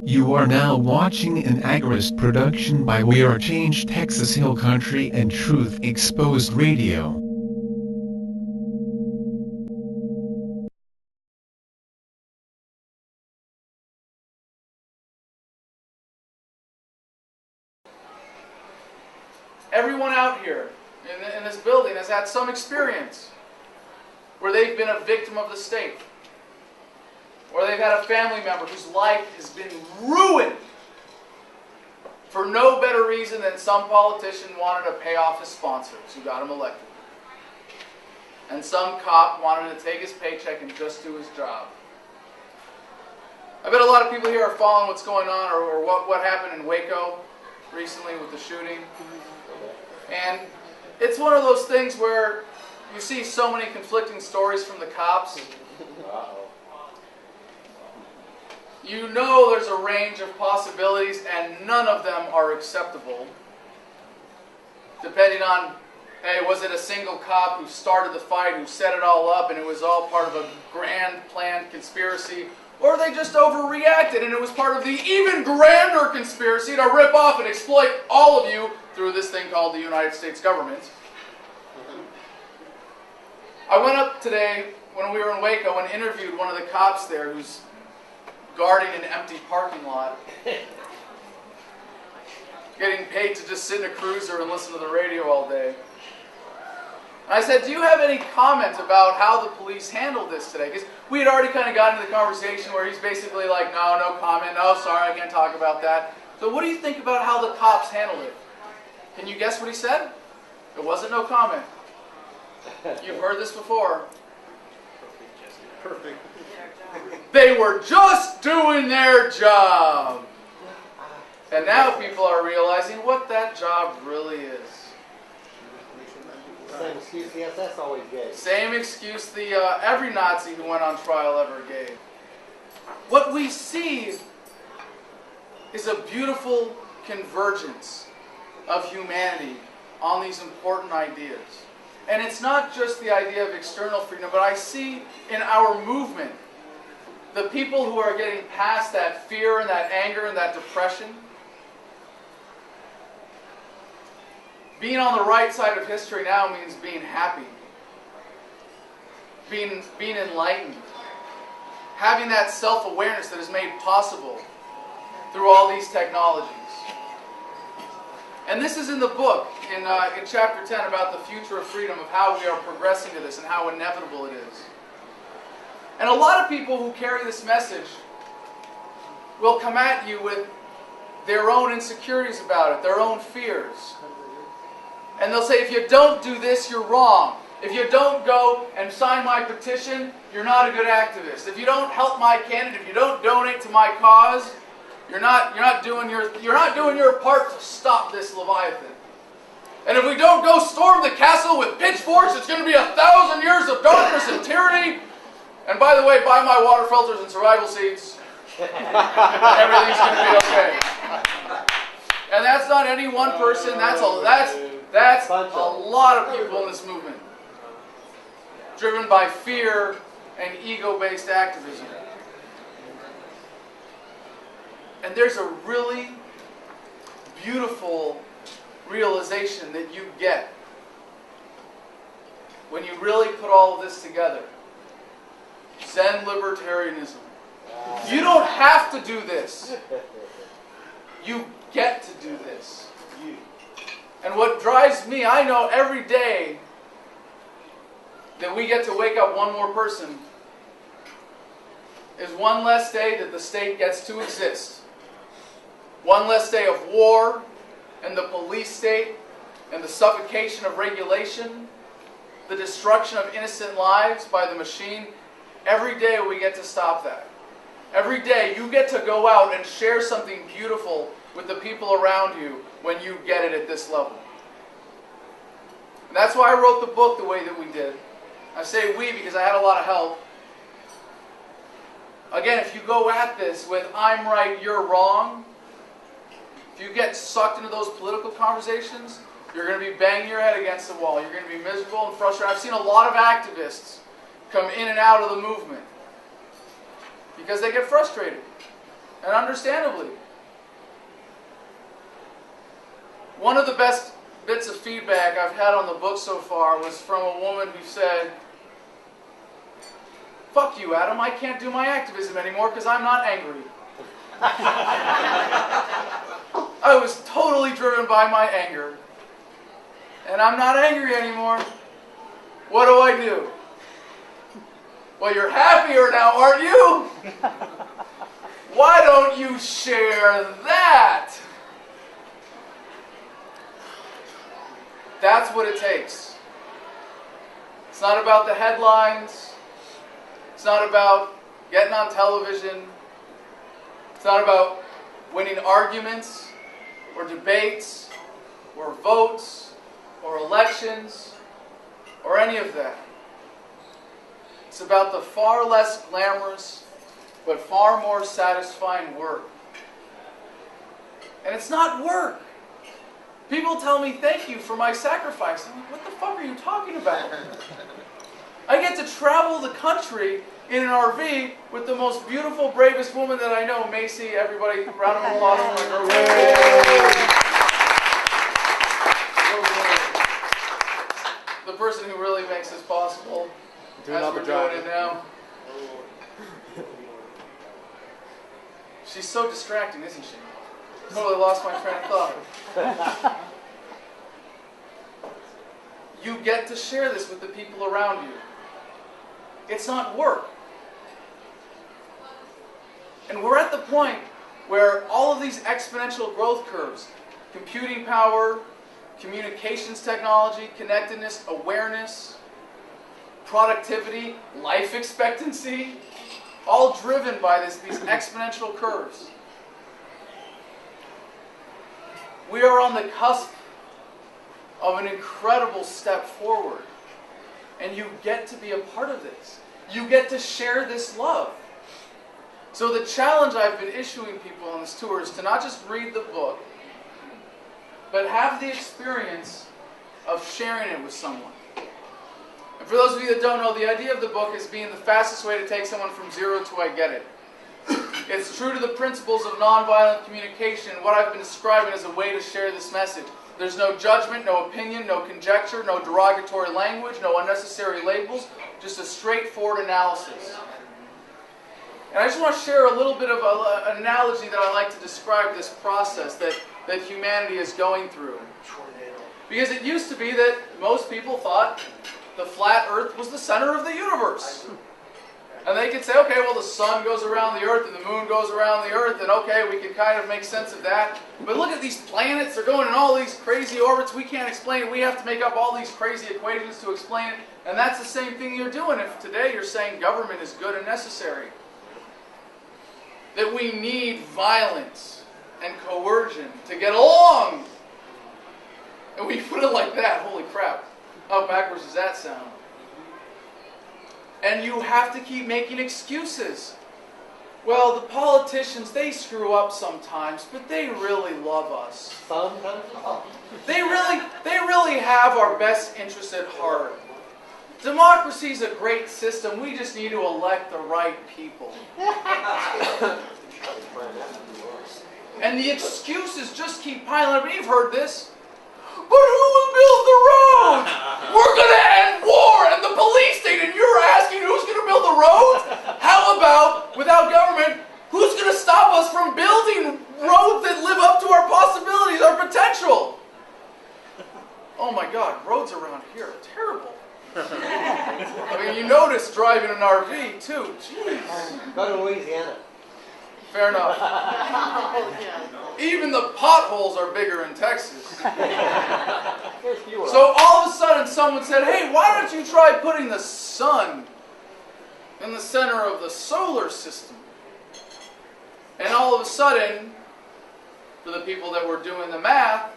You are now watching an Agorist production by We Are Change Texas Hill Country and Truth Exposed Radio. Everyone out here in this building has had some experience where they've been a victim of the state, or they've had a family member whose life has been ruined for no better reason than some politician wanted to pay off his sponsors who got him elected. And some cop wanted to take his paycheck and just do his job. I bet a lot of people here are following what's going on, or what happened in Waco recently with the shooting. And it's one of those things where you see so many conflicting stories from the cops. You know there's a range of possibilities, and none of them are acceptable. Depending on, hey, was it a single cop who started the fight, who set it all up, and it was all part of a grand planned conspiracy, or they just overreacted, and it was part of the even grander conspiracy to rip off and exploit all of you through this thing called the United States government. I went up today when we were in Waco and interviewed one of the cops there who's guarding an empty parking lot, getting paid to just sit in a cruiser and listen to the radio all day. And I said, do you have any comment about how the police handled this today? Because we had already kind of gotten into the conversation where he's basically like, no comment, no, sorry, I can't talk about that. So what do you think about how the cops handled it? Can you guess what he said? It wasn't no comment. You've heard this before. Perfect. They were just doing their job. And now people are realizing what that job really is. Same excuse the SS always gave. Same excuse every Nazi who went on trial ever gave. What we see is a beautiful convergence of humanity on these important ideas. And it's not just the idea of external freedom, but I see in our movement the people who are getting past that fear and that anger and that depression. Being on the right side of history now means being happy, being enlightened, having that self-awareness that is made possible through all these technologies. And this is in the book, in chapter 10, about the future of freedom, of how we are progressing to this and how inevitable it is. And a lot of people who carry this message will come at you with their own insecurities about it, their own fears. And they'll say, if you don't do this, you're wrong. If you don't go and sign my petition, you're not a good activist. If you don't help my candidate, if you don't donate to my cause, you're not doing your part to stop this Leviathan. And if we don't go storm the castle with pitchforks, it's going to be 1,000 years of darkness and tyranny. And by the way, buy my water filters and survival seats. Everything's going to be okay. And that's not any one person. That's a lot of people in this movement, driven by fear and ego-based activism. And there's a really beautiful realization that you get when you really put all of this together. Zen libertarianism. You don't have to do this. You get to do this. And what drives me, I know every day that we get to wake up one more person is one less day that the state gets to exist. One less day of war and the police state and the suffocation of regulation, the destruction of innocent lives by the machine. Every day we get to stop that. Every day you get to go out and share something beautiful with the people around you when you get it at this level. And that's why I wrote the book the way that we did. I say we because I had a lot of help. Again, if you go at this with I'm right, you're wrong, if you get sucked into those political conversations, you're going to be banging your head against the wall. You're going to be miserable and frustrated. I've seen a lot of activists come in and out of the movement because they get frustrated, and understandably. One of the best bits of feedback I've had on the book so far was from a woman who said, "Fuck you, Adam, I can't do my activism anymore because I'm not angry." I was totally driven by my anger. And I'm not angry anymore. What do I do? Well, you're happier now, aren't you? Why don't you share that? That's what it takes. It's not about the headlines. It's not about getting on television. It's not about winning arguments or debates or votes or elections or any of that. It's about the far less glamorous but far more satisfying work. And it's not work. People tell me, "Thank you for my sacrifice." I'm like, what the fuck are you talking about? I get to travel the country in an RV with the most beautiful, bravest woman that I know, Macy. Everybody, round of applause for my girl. The person who really makes this possible. As we're doing it now. She's so distracting, isn't she? Totally lost my train of thought. You get to share this with the people around you. It's not work. And we're at the point where all of these exponential growth curves, computing power, communications technology, connectedness, awareness, productivity, life expectancy, all driven by these exponential curves. We are on the cusp of an incredible step forward. And you get to be a part of this. You get to share this love. So the challenge I've been issuing people on this tour is to not just read the book, but have the experience of sharing it with someone. And for those of you that don't know, the idea of the book is being the fastest way to take someone from zero to I get it. It's true to the principles of nonviolent communication, what I've been describing as a way to share this message. There's no judgment, no opinion, no conjecture, no derogatory language, no unnecessary labels, just a straightforward analysis. And I just want to share a little bit of an analogy that I like to describe this process that humanity is going through. Because it used to be that most people thought the flat earth was the center of the universe. And they could say, okay, well the sun goes around the earth and the moon goes around the earth, and okay, we can kind of make sense of that. But look at these planets, they're going in all these crazy orbits, we can't explain it, we have to make up all these crazy equations to explain it. And that's the same thing you're doing if today you're saying government is good and necessary. That we need violence and coercion to get along. And we put it like that, holy crap. How backwards does that sound? And you have to keep making excuses. Well, the politicians, they screw up sometimes, but they really love us. Sometimes. They really have our best interests at heart. Democracy is a great system. We just need to elect the right people. And the excuses just keep piling up. You've heard this. But who will build the roads? We're going to end war and the police state, and you're asking who's going to build the roads? How about, without government, who's going to stop us from building roads that live up to our possibilities, our potential? Oh my God, roads around here are terrible. I mean, you notice driving an RV too. Jeez. Go to Louisiana. Fair enough. Even the potholes are bigger in Texas. So all of a sudden someone said, hey, why don't you try putting the sun in the center of the solar system? And all of a sudden, for the people that were doing the math,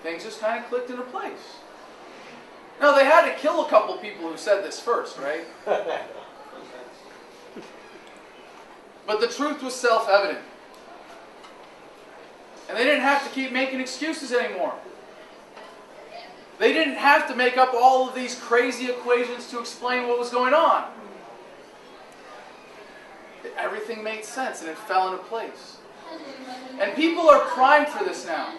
things just kind of clicked into place. Now they had to kill a couple people who said this first, right? But the truth was self-evident. And they didn't have to keep making excuses anymore. They didn't have to make up all of these crazy equations to explain what was going on. everything made sense and it fell into place. And people are primed for this now.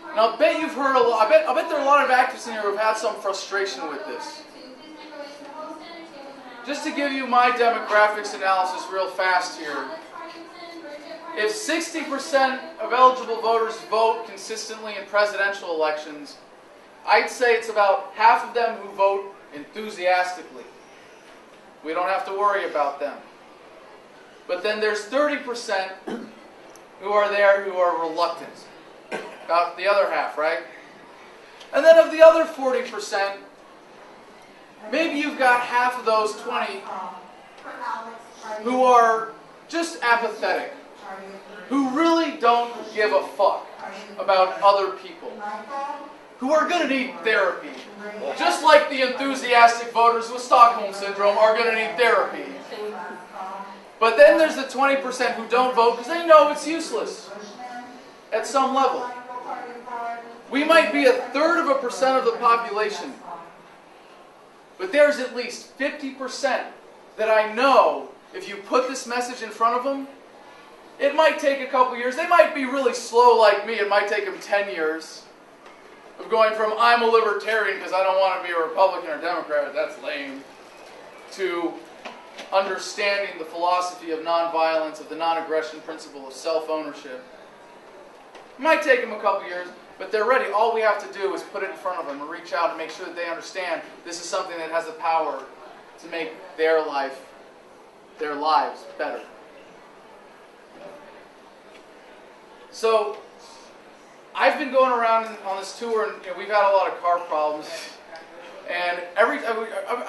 And I'll bet you've heard a lot, I bet there are a lot of activists in here who've had some frustration with this. Just to give you my demographics analysis real fast here. If 60% of eligible voters vote consistently in presidential elections, I'd say it's about half of them who vote enthusiastically. We don't have to worry about them. But then there's 30% who are there who are reluctant. About the other half, right? And then of the other 40%, maybe you've got half of those 20 who are just apathetic, who really don't give a fuck about other people, who are going to need therapy. Just like the enthusiastic voters with Stockholm Syndrome are going to need therapy. But then there's the 20% who don't vote because they know it's useless at some level. We might be 1/3% of the population, but there's at least 50% that I know if you put this message in front of them, it might take a couple years. They might be really slow like me. It might take them 10 years of going from I'm a libertarian because I don't want to be a Republican or Democrat, that's lame, to understanding the philosophy of nonviolence, of the non-aggression principle of self-ownership. It might take them a couple years, but they're ready. All we have to do is put it in front of them and reach out and make sure that they understand this is something that has the power to make their lives better. So, I've been going around on this tour, and we've had a lot of car problems. And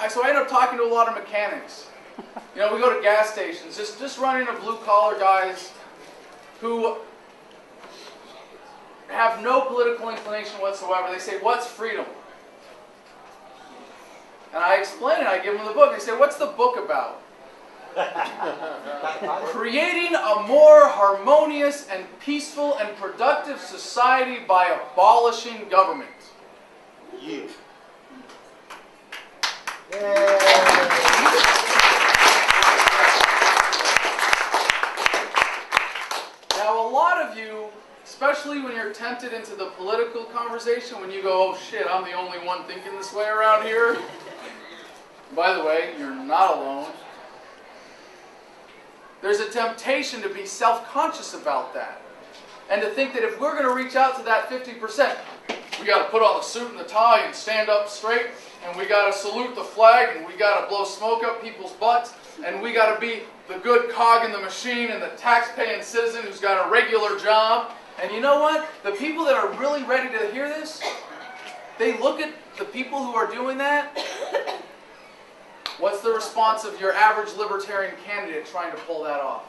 so I end up talking to a lot of mechanics. We go to gas stations, just running into blue-collar guys who have no political inclination whatsoever. They say, "What's freedom?" And I explain it. I give them the book. They say, "What's the book about?" Creating a more harmonious and peaceful and productive society by abolishing government. You. Now, a lot of you, especially when you're tempted into the political conversation, when you go, "Oh shit, I'm the only one thinking this way around here." By the way, you're not alone. There's a temptation to be self-conscious about that. And to think that if we're going to reach out to that 50%, we got to put on the suit and the tie and stand up straight, and we got to salute the flag, and we got to blow smoke up people's butts, and we got to be the good cog in the machine and the tax-paying citizen who's got a regular job. And you know what? The people that are really ready to hear this, they look at the people who are doing that. What's the response of your average libertarian candidate trying to pull that off?